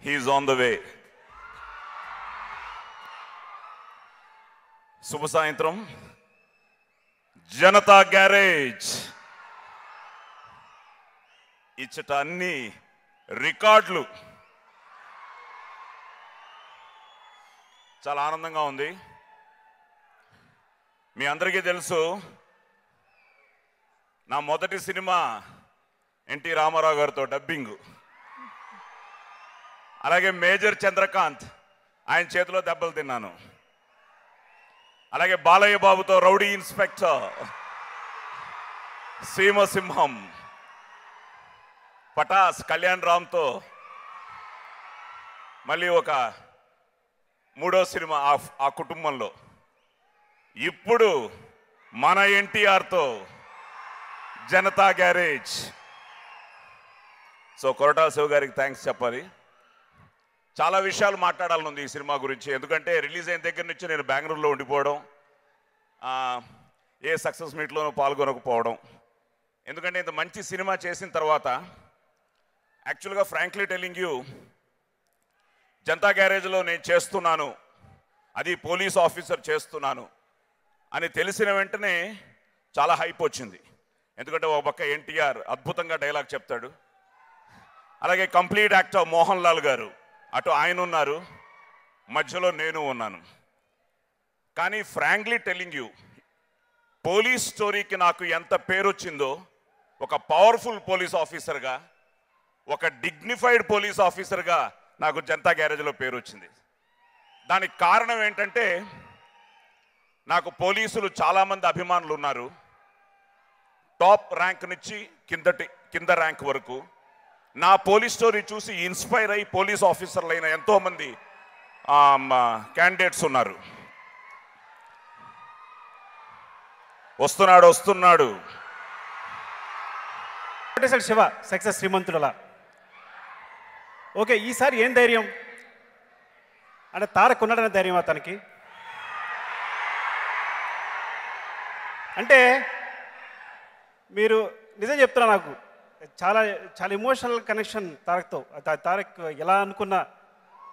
He's on the way. శుభ సాయంత్రం. Janata garage ఇచ్చట అన్ని రికార్డులు. చాలా ఆనందంగా ఉంది. మీ అందరికీ తెలుసు, నా మొదటి సినిమా ఎన్టీ రామారావు గారితో డబ్బింగ్. అలాగే మేజర్ చంద్రకాంత్, ఆయన చేతిలో దెబ్బలు తిన్నాను. అలాగే బాలయ్య బాబుతో రౌడీ ఇన్స్పెక్టర్, సీమసింహం, పటాస్ కళ్యాణ్ రామ్తో మళ్ళీ ఒక మూడో సినిమా ఆ కుటుంబంలో. ఇప్పుడు మన ఎన్టీఆర్తో జనతా గ్యారేజ్. సో కొరటాల శివ గారికి థ్యాంక్స్ చెప్పాలి. చాలా విషయాలు మాట్లాడాలనుంది ఈ సినిమా గురించి. ఎందుకంటే రిలీజ్ అయిన దగ్గర నుంచి నేను బెంగళూరులో ఉండిపోవడం, ఏ సక్సెస్ మీట్లోనూ పాల్గొనకపోవడం. ఎందుకంటే ఇంత మంచి సినిమా చేసిన తర్వాత యాక్చువల్గా ఫ్రాంక్లీ టెల్లింగ్ యూ, జనతా గ్యారేజ్లో నేను చేస్తున్నాను, అది పోలీస్ ఆఫీసర్ చేస్తున్నాను అని తెలిసిన వెంటనే చాలా హైప్ వచ్చింది. ఎందుకంటే ఒక పక్క ఎన్టీఆర్ అద్భుతంగా డైలాగ్ చెప్తాడు, అలాగే కంప్లీట్ యాక్టర్ మోహన్ లాల్ గారు, అటు ఆయన ఉన్నారు, మధ్యలో నేను ఉన్నాను. కానీ ఫ్రాంక్లీ టెల్లింగ్ యూ, పోలీస్ స్టోరీకి నాకు ఎంత పేరు వచ్చిందో, ఒక పవర్ఫుల్ పోలీస్ ఆఫీసర్గా, ఒక డిగ్నిఫైడ్ పోలీస్ ఆఫీసర్గా నాకు జనతా గ్యారేజ్లో పేరు వచ్చింది. దానికి కారణం ఏంటంటే, నాకు పోలీసులు చాలామంది అభిమానులు ఉన్నారు. టాప్ ర్యాంక్ నుంచి కింద ర్యాంక్ వరకు నా పోలీస్ స్టోరీ చూసి ఇన్స్పైర్ అయ్యి పోలీస్ ఆఫీసర్లు అయిన ఎంతోమంది క్యాండిడేట్స్ ఉన్నారు. వస్తున్నాడు శివ సక్సెస్ శ్రీమంతుడులా. ఓకే, ఈసారి ఏం ధైర్యం అంటే తారక్ ఉన్నాడనే ధైర్యం అతనికి. అంటే మీరు నిజం చెప్తున్నా, నాకు చాలా చాలా ఎమోషనల్ కనెక్షన్ తారక్తో. తారక్ ఎలా అనుకున్నా